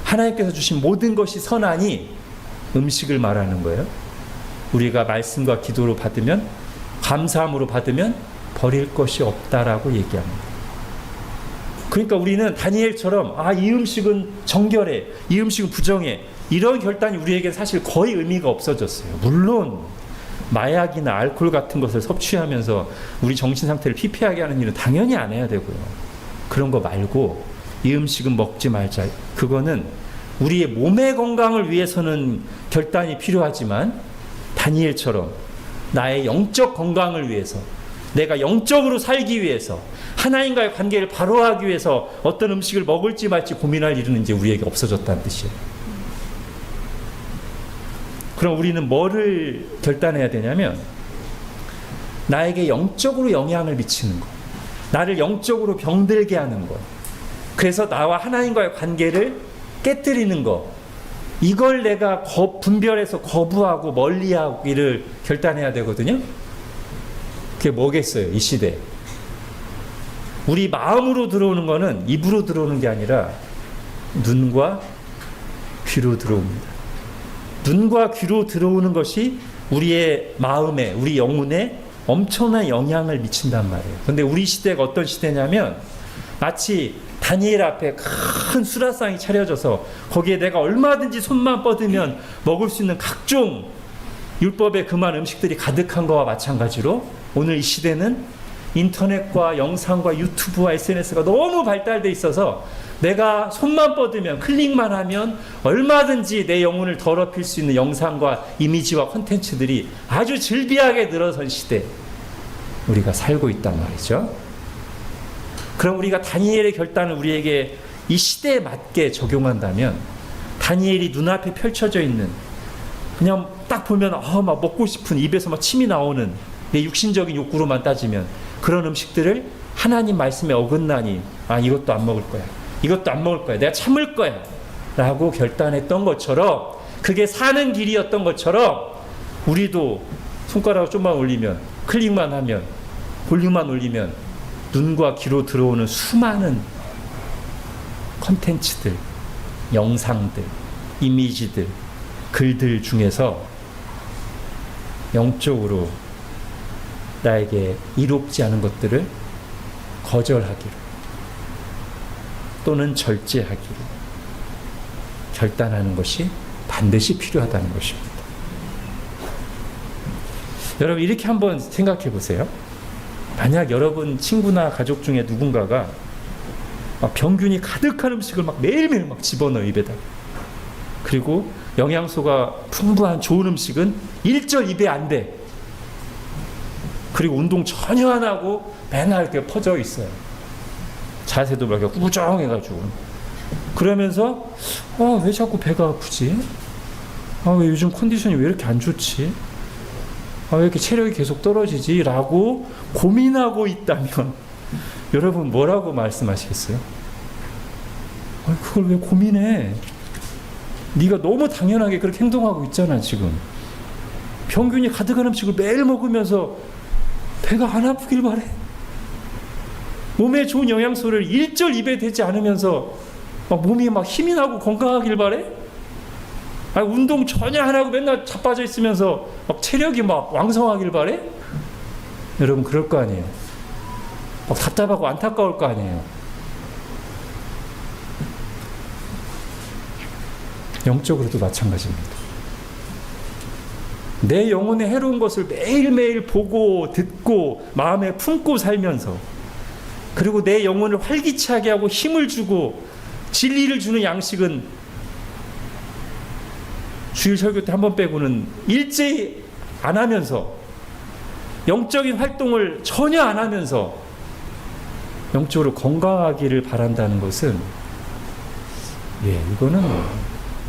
하나님께서 주신 모든 것이 선하니 음식을 말하는 거예요. 우리가 말씀과 기도로 받으면, 감사함으로 받으면 버릴 것이 없다라고 얘기합니다. 그러니까 우리는 다니엘처럼 이 음식은 정결해, 이 음식은 부정해, 이런 결단이 우리에게 사실 거의 의미가 없어졌어요. 물론 마약이나 알코올 같은 것을 섭취하면서 우리 정신 상태를 피폐하게 하는 일은 당연히 안 해야 되고요. 그런 거 말고 이 음식은 먹지 말자. 그거는 우리의 몸의 건강을 위해서는 결단이 필요하지만 다니엘처럼 나의 영적 건강을 위해서, 내가 영적으로 살기 위해서, 하나님과의 관계를 바로 하기 위해서 어떤 음식을 먹을지 말지 고민할 일은 이제 우리에게 없어졌다는 뜻이에요. 그럼 우리는 뭐를 결단해야 되냐면 나에게 영적으로 영향을 미치는 것, 나를 영적으로 병들게 하는 것, 그래서 나와 하나님과의 관계를 깨뜨리는 것, 이걸 내가 분별해서 거부하고 멀리하기를 결단해야 되거든요. 그게 뭐겠어요, 이 시대. 우리 마음으로 들어오는 거는 입으로 들어오는 게 아니라 눈과 귀로 들어옵니다. 눈과 귀로 들어오는 것이 우리의 마음에, 우리 영혼에 엄청난 영향을 미친단 말이에요. 그런데 우리 시대가 어떤 시대냐면 마치 다니엘 앞에 큰 수라상이 차려져서 거기에 내가 얼마든지 손만 뻗으면 먹을 수 있는 각종 율법에 금한 음식들이 가득한 거와 마찬가지로 오늘 이 시대는 인터넷과 영상과 유튜브와 SNS가 너무 발달돼 있어서 내가 손만 뻗으면, 클릭만 하면 얼마든지 내 영혼을 더럽힐 수 있는 영상과 이미지와 콘텐츠들이 아주 즐비하게 늘어선 시대 우리가 살고 있단 말이죠. 그럼 우리가 다니엘의 결단을 우리에게 이 시대에 맞게 적용한다면 다니엘이 눈앞에 펼쳐져 있는, 그냥 딱 보면 막 먹고 싶은, 입에서 막 침이 나오는 내 육신적인 욕구로만 따지면 그런 음식들을 하나님 말씀에 어긋나니 이것도 안 먹을 거야, 이것도 안 먹을 거야, 내가 참을 거야 라고 결단했던 것처럼, 그게 사는 길이었던 것처럼 우리도 손가락을 좀만 올리면, 클릭만 하면, 볼륨만 올리면 눈과 귀로 들어오는 수많은 컨텐츠들, 영상들, 이미지들, 글들 중에서 영적으로 나에게 이롭지 않은 것들을 거절하기로 또는 절제하기로 결단하는 것이 반드시 필요하다는 것입니다. 여러분, 이렇게 한번 생각해 보세요. 만약 여러분 친구나 가족 중에 누군가가 막 병균이 가득한 음식을 막 매일매일 막 집어넣어 입에다, 그리고 영양소가 풍부한 좋은 음식은 일절 입에 안 돼, 그리고 운동 전혀 안 하고 맨날 이렇게 퍼져 있어요. 자세도 막 꾸정해가지고. 그러면서 왜 자꾸 배가 아프지? 왜 요즘 컨디션이 왜 이렇게 안 좋지? 왜 이렇게 체력이 계속 떨어지지? 라고 고민하고 있다면 여러분 뭐라고 말씀하시겠어요? 그걸 왜 고민해? 네가 너무 당연하게 그렇게 행동하고 있잖아. 지금 병균이 가득한 음식을 매일 먹으면서 배가 안 아프길 바래. 몸에 좋은 영양소를 일절 입에 대지 않으면서 몸이 막 힘이 나고 건강하길 바래? 운동 전혀 안 하고 맨날 자빠져 있으면서 막 체력이 막 왕성하길 바래? 여러분 그럴 거 아니에요. 막 답답하고 안타까울 거 아니에요. 영적으로도 마찬가지입니다. 내 영혼에 해로운 것을 매일매일 보고 듣고 마음에 품고 살면서, 그리고 내 영혼을 활기차게 하고 힘을 주고 진리를 주는 양식은 주일 설교 때 한 번 빼고는 일제히 안 하면서, 영적인 활동을 전혀 안 하면서 영적으로 건강하기를 바란다는 것은 이거는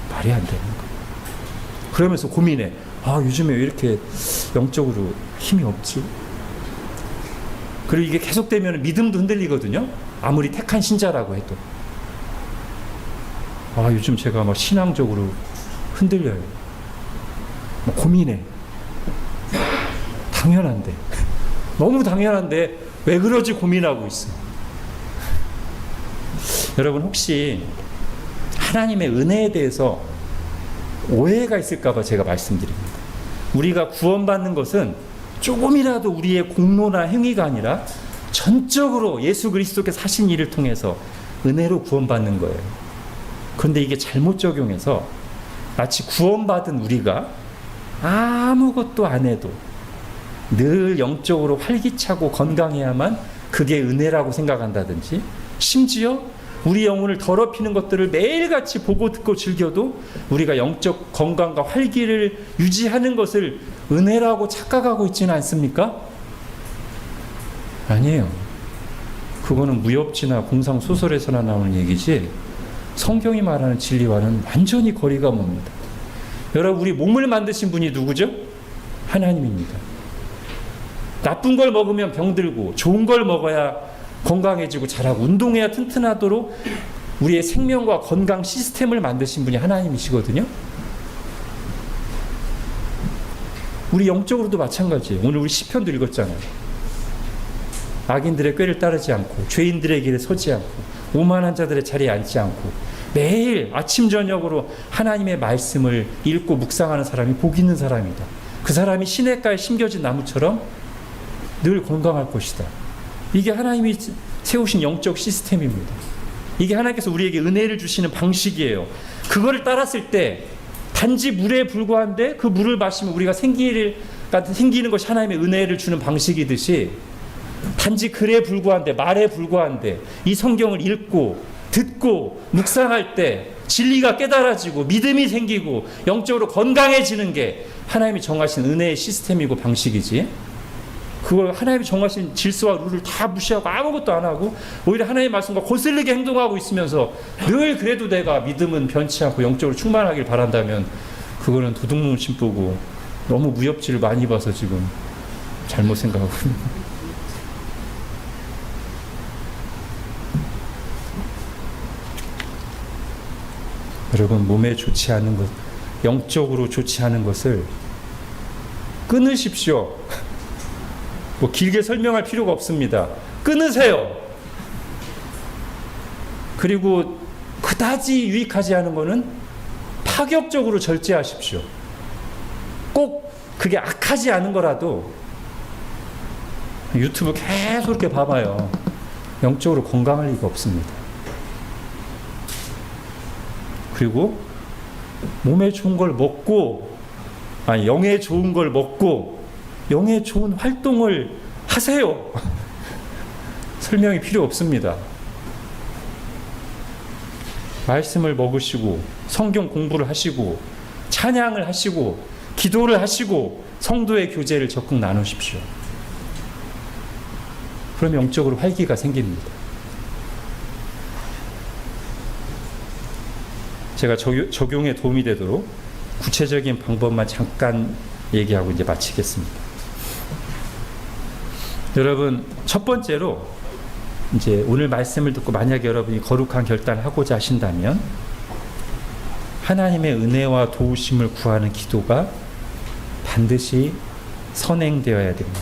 말이 안 되는 거예요. 그러면서 고민해. 요즘에 왜 이렇게 영적으로 힘이 없지? 그리고 이게 계속되면 믿음도 흔들리거든요. 아무리 택한 신자라고 해도. 요즘 제가 막 신앙적으로 흔들려요. 고민해. 당연한데. 너무 당연한데 왜 그러지 고민하고 있어. 여러분 혹시 하나님의 은혜에 대해서 오해가 있을까 봐 제가 말씀드립니다. 우리가 구원받는 것은 조금이라도 우리의 공로나 행위가 아니라 전적으로 예수 그리스도께서 하신 일을 통해서 은혜로 구원받는 거예요. 그런데 이게 잘못 적용해서 마치 구원받은 우리가 아무것도 안 해도 늘 영적으로 활기차고 건강해야만 그게 은혜라고 생각한다든지, 심지어 우리 영혼을 더럽히는 것들을 매일같이 보고 듣고 즐겨도 우리가 영적 건강과 활기를 유지하는 것을 은혜라고 착각하고 있지는 않습니까? 아니에요. 그거는 무협지나 공상소설에서나 나오는 얘기지 성경이 말하는 진리와는 완전히 거리가 멉니다. 여러분, 우리 몸을 만드신 분이 누구죠? 하나님입니다. 나쁜 걸 먹으면 병들고 좋은 걸 먹어야 건강해지고 자라고 운동해야 튼튼하도록 우리의 생명과 건강 시스템을 만드신 분이 하나님이시거든요. 우리 영적으로도 마찬가지예요. 오늘 우리 시편도 읽었잖아요. 악인들의 꾀를 따르지 않고 죄인들의 길에 서지 않고 오만한 자들의 자리에 앉지 않고 매일 아침 저녁으로 하나님의 말씀을 읽고 묵상하는 사람이 복 있는 사람이다. 그 사람이 시냇가에 심겨진 나무처럼 늘 건강할 것이다. 이게 하나님이 세우신 영적 시스템입니다. 이게 하나님께서 우리에게 은혜를 주시는 방식이에요. 그거를 따랐을 때 단지 물에 불과한데 그 물을 마시면 우리가 생기는 것이 하나님의 은혜를 주는 방식이듯이 단지 글에 불과한데 말에 불과한데 이 성경을 읽고 듣고 묵상할 때 진리가 깨달아지고 믿음이 생기고 영적으로 건강해지는 게 하나님이 정하신 은혜의 시스템이고 방식이지, 그걸 하나님이 정하신 질서와 룰을 다 무시하고 아무것도 안 하고 오히려 하나님의 말씀과 거슬리게 행동하고 있으면서 늘 그래도 내가 믿음은 변치 않고 영적으로 충만하길 바란다면 그거는 도둑놈 심부고 너무 무협지를 많이 봐서 지금 잘못 생각하고 있는. 여러분, 몸에 좋지 않은 것, 영적으로 좋지 않은 것을 끊으십시오. 뭐 길게 설명할 필요가 없습니다. 끊으세요. 그리고 그다지 유익하지 않은 거는 파격적으로 절제하십시오. 꼭 그게 악하지 않은 거라도 유튜브 계속 이렇게 봐봐요. 영적으로 건강할 리가 없습니다. 그리고 몸에 좋은 걸 먹고, 영에 좋은 걸 먹고 영에 좋은 활동을 하세요. 설명이 필요 없습니다. 말씀을 먹으시고 성경 공부를 하시고 찬양을 하시고 기도를 하시고 성도의 교제를 적극 나누십시오. 그럼 영적으로 활기가 생깁니다. 제가 적용에 도움이 되도록 구체적인 방법만 잠깐 얘기하고 이제 마치겠습니다. 여러분, 첫 번째로 이제 오늘 말씀을 듣고 만약에 여러분이 거룩한 결단을 하고자 하신다면 하나님의 은혜와 도우심을 구하는 기도가 반드시 선행되어야 됩니다.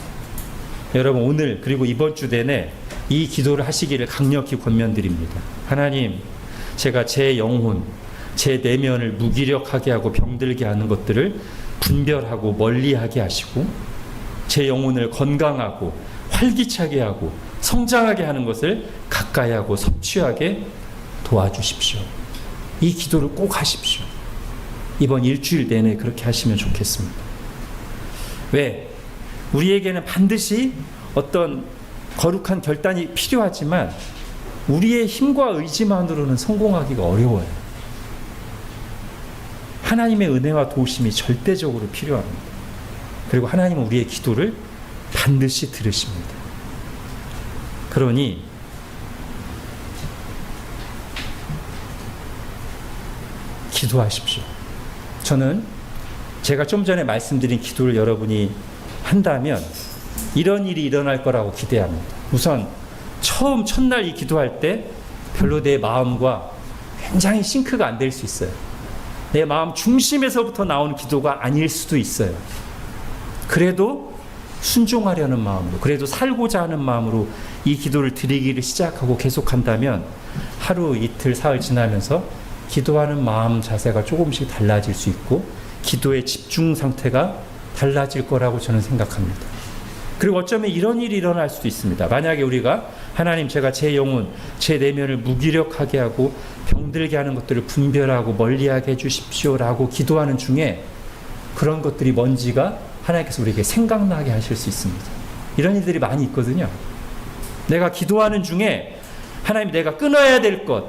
여러분, 오늘 그리고 이번 주 내내 이 기도를 하시기를 강력히 권면드립니다. 하나님, 제가 제 영혼, 제 내면을 무기력하게 하고 병들게 하는 것들을 분별하고 멀리하게 하시고 제 영혼을 건강하고 활기차게 하고 성장하게 하는 것을 가까이 하고 섭취하게 도와주십시오. 이 기도를 꼭 하십시오. 이번 일주일 내내 그렇게 하시면 좋겠습니다. 왜? 우리에게는 반드시 어떤 거룩한 결단이 필요하지만 우리의 힘과 의지만으로는 성공하기가 어려워요. 하나님의 은혜와 도우심이 절대적으로 필요합니다. 그리고 하나님은 우리의 기도를 반드시 들으십니다. 그러니 기도하십시오. 저는 제가 좀 전에 말씀드린 기도를 여러분이 한다면 이런 일이 일어날 거라고 기대합니다. 우선 첫날 이 기도할 때 별로 내 마음과 굉장히 싱크가 안 될 수 있어요. 내 마음 중심에서부터 나오는 기도가 아닐 수도 있어요. 그래도 순종하려는 마음으로, 그래도 살고자 하는 마음으로 이 기도를 드리기를 시작하고 계속한다면 하루, 이틀, 사흘 지나면서 기도하는 마음 자세가 조금씩 달라질 수 있고 기도의 집중 상태가 달라질 거라고 저는 생각합니다. 그리고 어쩌면 이런 일이 일어날 수도 있습니다. 만약에 우리가 하나님, 제가 제 영혼, 제 내면을 무기력하게 하고 병들게 하는 것들을 분별하고 멀리하게 해주십시오라고 기도하는 중에 그런 것들이 뭔지가 하나님께서 우리에게 생각나게 하실 수 있습니다. 이런 일들이 많이 있거든요. 내가 기도하는 중에 하나님, 내가 끊어야 될 것,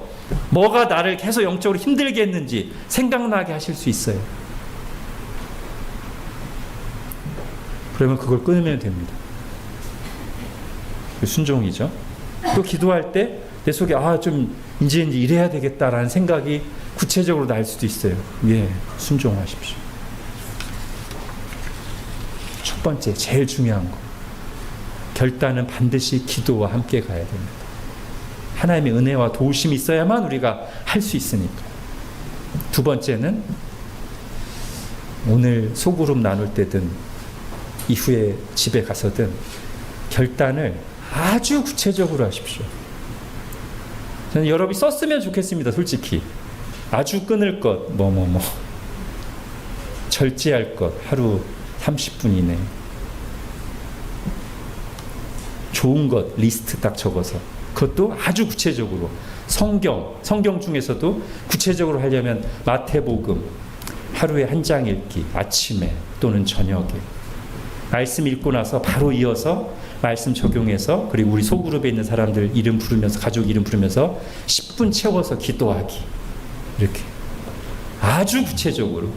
뭐가 나를 계속 영적으로 힘들게 했는지 생각나게 하실 수 있어요. 그러면 그걸 끊으면 됩니다. 순종이죠. 또 기도할 때 내 속에 좀 이제 이래야 되겠다라는 생각이 구체적으로 날 수도 있어요. 예, 순종하십시오. 첫 번째, 제일 중요한 거, 결단은 반드시 기도와 함께 가야 됩니다. 하나님의 은혜와 도우심이 있어야만 우리가 할 수 있으니까. 두 번째는 오늘 소그룹 나눌 때든 이후에 집에 가서든 결단을 아주 구체적으로 하십시오. 저는 여러분이 썼으면 좋겠습니다. 솔직히. 아주 끊을 것, 절제할 것, 하루 30분 이내. 좋은 것, 리스트 딱 적어서. 그것도 아주 구체적으로. 성경 중에서도 구체적으로 하려면 마태복음, 하루에 한 장 읽기, 아침에 또는 저녁에. 말씀 읽고 나서 바로 이어서 말씀 적용해서, 그리고 우리 소그룹에 있는 사람들 이름 부르면서, 가족 이름 부르면서 10분 채워서 기도하기. 이렇게 아주 구체적으로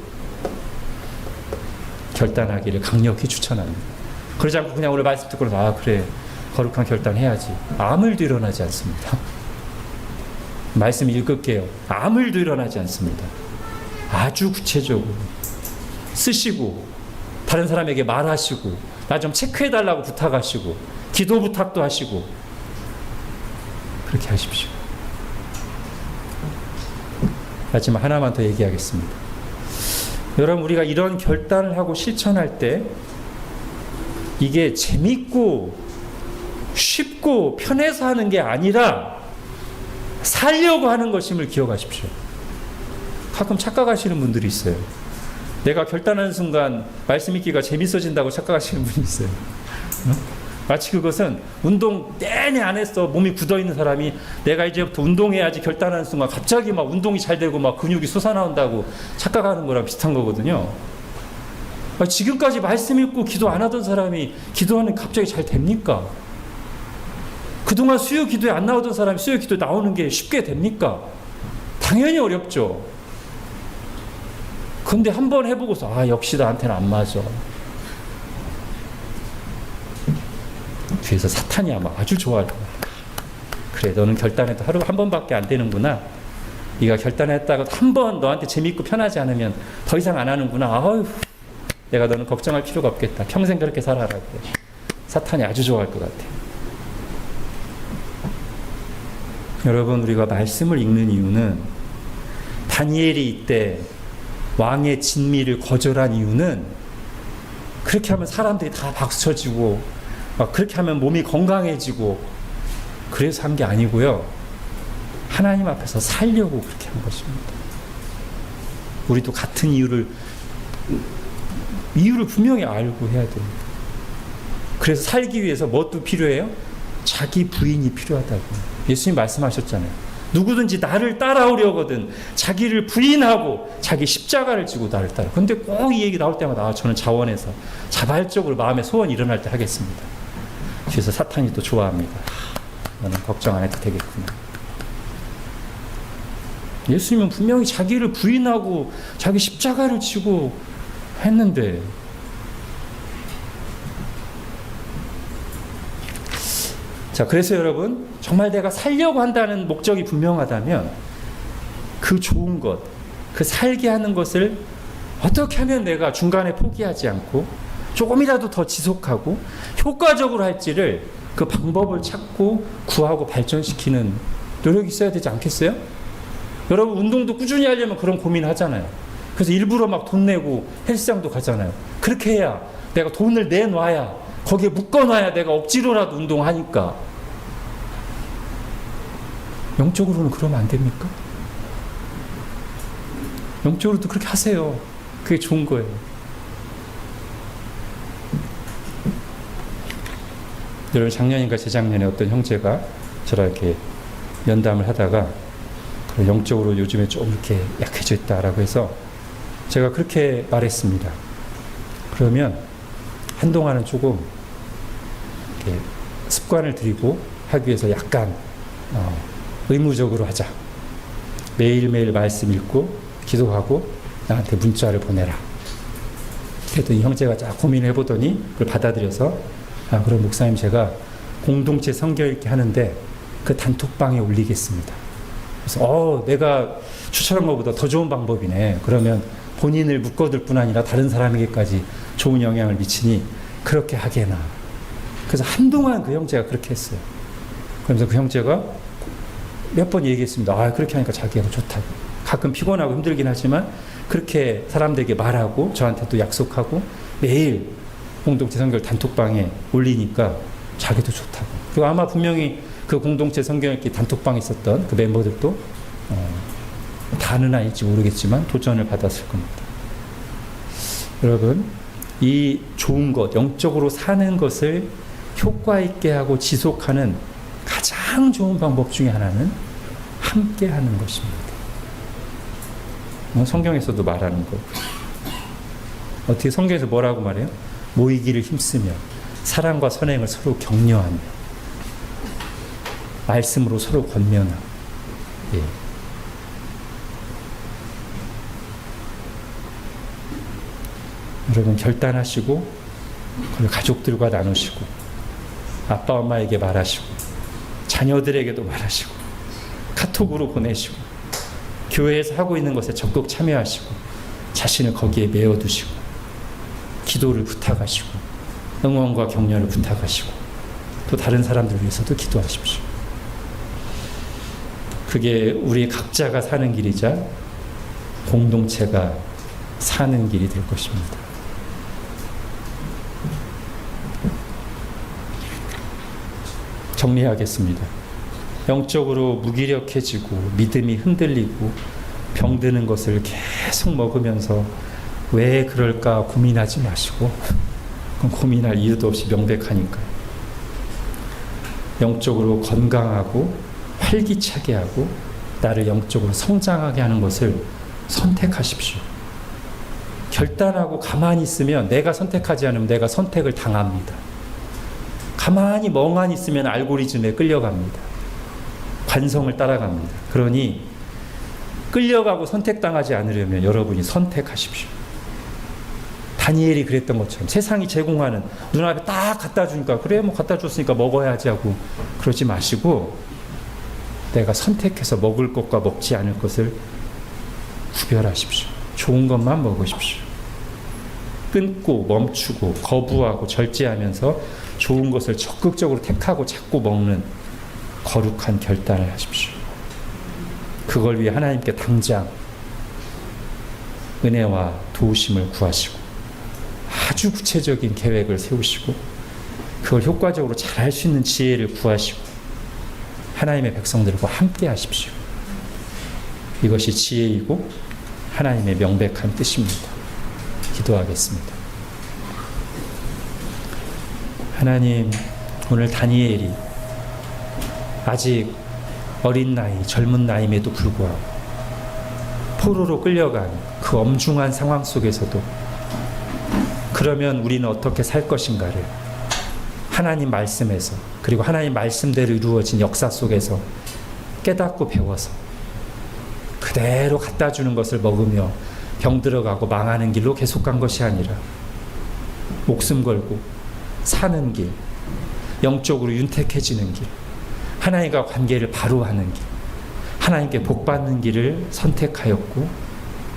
결단하기를 강력히 추천합니다. 그러지 않고 그냥 오늘 말씀 듣고 그래 거룩한 결단 해야지. 아무 일도 일어나지 않습니다. 말씀 읽을게요. 아무 일도 일어나지 않습니다. 아주 구체적으로 쓰시고 다른 사람에게 말하시고 나 좀 체크해달라고 부탁하시고 기도 부탁도 하시고 그렇게 하십시오. 마지막 하나만 더 얘기하겠습니다. 여러분, 우리가 이런 결단을 하고 실천할 때 이게 재밌고 쉽고 편해서 하는 게 아니라 살려고 하는 것임을 기억하십시오. 가끔 착각하시는 분들이 있어요. 내가 결단하는 순간 말씀 읽기가 재밌어진다고 착각하시는 분이 있어요. 마치 그것은 운동 내내 안 했어. 몸이 굳어있는 사람이 내가 이제부터 운동해야지 결단하는 순간 갑자기 막 운동이 잘 되고 막 근육이 솟아나온다고 착각하는 거랑 비슷한 거거든요. 지금까지 말씀 읽고 기도 안 하던 사람이 기도하는 갑자기 잘 됩니까? 그동안 수요 기도에 안 나오던 사람이 수요 기도에 나오는 게 쉽게 됩니까? 당연히 어렵죠. 근데 한번 해보고서 역시 나한테는 안 맞아. 뒤에서 사탄이 아마 아주 좋아할 거야. 그래, 너는 결단해도 하루 한 번밖에 안 되는구나. 네가 결단했다가 한 번 너한테 재밌고 편하지 않으면 더 이상 안 하는구나. 아유, 내가 너는 걱정할 필요가 없겠다. 평생 그렇게 살아라. 사탄이 아주 좋아할 것 같아. 여러분, 우리가 말씀을 읽는 이유는 다니엘이 이때 왕의 진미를 거절한 이유는 그렇게 하면 사람들이 다 박수쳐지고 그렇게 하면 몸이 건강해지고 그래서 한 게 아니고요. 하나님 앞에서 살려고 그렇게 한 것입니다. 우리도 같은 이유를 분명히 알고 해야 돼요. 그래서 살기 위해서 뭣도 필요해요? 자기 부인이 필요하다고. 예수님 말씀하셨잖아요. 누구든지 나를 따라오려거든 자기를 부인하고 자기 십자가를 지고 나를 따라. 근데 꼭 이 얘기 나올 때마다 저는 자원해서 자발적으로 마음의 소원이 일어날 때 하겠습니다. 그래서 사탄이 또 좋아합니다. 너는 걱정 안 해도 되겠구나. 예수님은 분명히 자기를 부인하고 자기 십자가를 지고 했는데 자, 그래서 여러분, 정말 내가 살려고 한다는 목적이 분명하다면 그 좋은 것, 그 살게 하는 것을 어떻게 하면 내가 중간에 포기하지 않고 조금이라도 더 지속하고 효과적으로 할지를 그 방법을 찾고 구하고 발전시키는 노력이 있어야 되지 않겠어요? 여러분, 운동도 꾸준히 하려면 그런 고민을 하잖아요. 그래서 일부러 막 돈 내고 헬스장도 가잖아요. 그렇게 해야 내가 돈을 내놔야 거기에 묶어놔야 내가 억지로라도 운동하니까. 영적으로는 그러면 안 됩니까? 영적으로도 그렇게 하세요. 그게 좋은 거예요. 여러분, 작년인가 재작년에 어떤 형제가 저랑 이렇게 면담을 하다가 영적으로 요즘에 좀 이렇게 약해져 있다라고 해서 제가 그렇게 말했습니다. 그러면 한동안은 조금 이렇게 습관을 들이고 하기 위해서 약간 의무적으로 하자. 매일매일 말씀 읽고 기도하고 나한테 문자를 보내라. 그랬더니 형제가 쫙 고민을 해보더니 그걸 받아들여서 그럼 목사님, 제가 공동체 성경 읽기 하는데 그 단톡방에 올리겠습니다. 그래서 내가 추천한 것보다 더 좋은 방법이네. 그러면 본인을 묶어둘 뿐 아니라 다른 사람에게까지 좋은 영향을 미치니 그렇게 하게나. 그래서 한동안 그 형제가 그렇게 했어요. 그러면서 그 형제가 몇 번 얘기했습니다. 그렇게 하니까 자기가 좋다고. 가끔 피곤하고 힘들긴 하지만 그렇게 사람들에게 말하고 저한테도 약속하고 매일 공동체 성경 단톡방에 올리니까 자기도 좋다고. 그리고 아마 분명히 그 공동체 성경 읽기 단톡방에 있었던 그 멤버들도 다는 아닐지 모르겠지만 도전을 받았을 겁니다. 여러분, 이 좋은 것, 영적으로 사는 것을 효과 있게 하고 지속하는 가장 좋은 방법 중에 하나는 함께 하는 것입니다. 성경에서도 말하는 거. 어떻게 성경에서 뭐라고 말해요? 모이기를 힘쓰며 사랑과 선행을 서로 격려하며 말씀으로 서로 권면하고. 예. 여러분, 결단하시고 그걸 가족들과 나누시고 아빠 엄마에게 말하시고 자녀들에게도 말하시고 카톡으로 보내시고 교회에서 하고 있는 것에 적극 참여하시고 자신을 거기에 메워두시고 기도를 부탁하시고 응원과 격려를 부탁하시고 또 다른 사람들 위해서도 기도하십시오. 그게 우리 각자가 사는 길이자 공동체가 사는 길이 될 것입니다. 정리하겠습니다. 영적으로 무기력해지고 믿음이 흔들리고 병드는 것을 계속 먹으면서 왜 그럴까 고민하지 마시고, 그건 고민할 이유도 없이 명백하니까. 영적으로 건강하고 활기차게 하고 나를 영적으로 성장하게 하는 것을 선택하십시오. 결단하고 가만히 있으면, 내가 선택하지 않으면 내가 선택을 당합니다. 가만히 멍하니 있으면 알고리즘에 끌려갑니다. 관성을 따라갑니다. 그러니 끌려가고 선택당하지 않으려면 여러분이 선택하십시오. 다니엘이 그랬던 것처럼 세상이 제공하는 눈앞에 딱 갖다 주니까 그래 뭐 갖다 줬으니까 먹어야지 하고 그러지 마시고, 내가 선택해서 먹을 것과 먹지 않을 것을 구별하십시오. 좋은 것만 먹으십시오. 끊고 멈추고 거부하고 절제하면서 좋은 것을 적극적으로 택하고 자꾸 먹는 거룩한 결단을 하십시오. 그걸 위해 하나님께 당장 은혜와 도우심을 구하시고 아주 구체적인 계획을 세우시고 그걸 효과적으로 잘 할 수 있는 지혜를 구하시고 하나님의 백성들과 함께 하십시오. 이것이 지혜이고 하나님의 명백한 뜻입니다. 기도하겠습니다. 하나님, 오늘 다니엘이 아직 어린 나이, 젊은 나이임에도 불구하고 포로로 끌려간 그 엄중한 상황 속에서도 그러면 우리는 어떻게 살 것인가를 하나님 말씀에서, 그리고 하나님 말씀대로 이루어진 역사 속에서 깨닫고 배워서 그대로 갖다 주는 것을 먹으며 병들어가고 망하는 길로 계속 간 것이 아니라 목숨 걸고 사는 길, 영적으로 윤택해지는 길, 하나님과 관계를 바로 하는 길, 하나님께 복받는 길을 선택하였고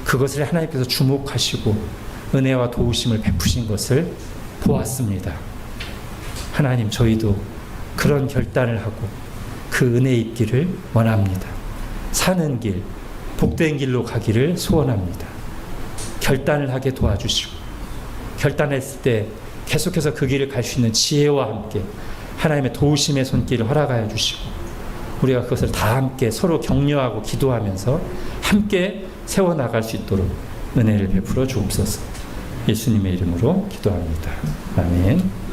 그것을 하나님께서 주목하시고 은혜와 도우심을 베푸신 것을 보았습니다. 하나님, 저희도 그런 결단을 하고 그 은혜 있기를 원합니다. 사는 길, 복된 길로 가기를 소원합니다. 결단을 하게 도와주시고 결단했을 때 계속해서 그 길을 갈 수 있는 지혜와 함께 하나님의 도우심의 손길을 허락하여 주시고 우리가 그것을 다 함께 서로 격려하고 기도하면서 함께 세워나갈 수 있도록 은혜를 베풀어 주옵소서. 예수님의 이름으로 기도합니다. 아멘.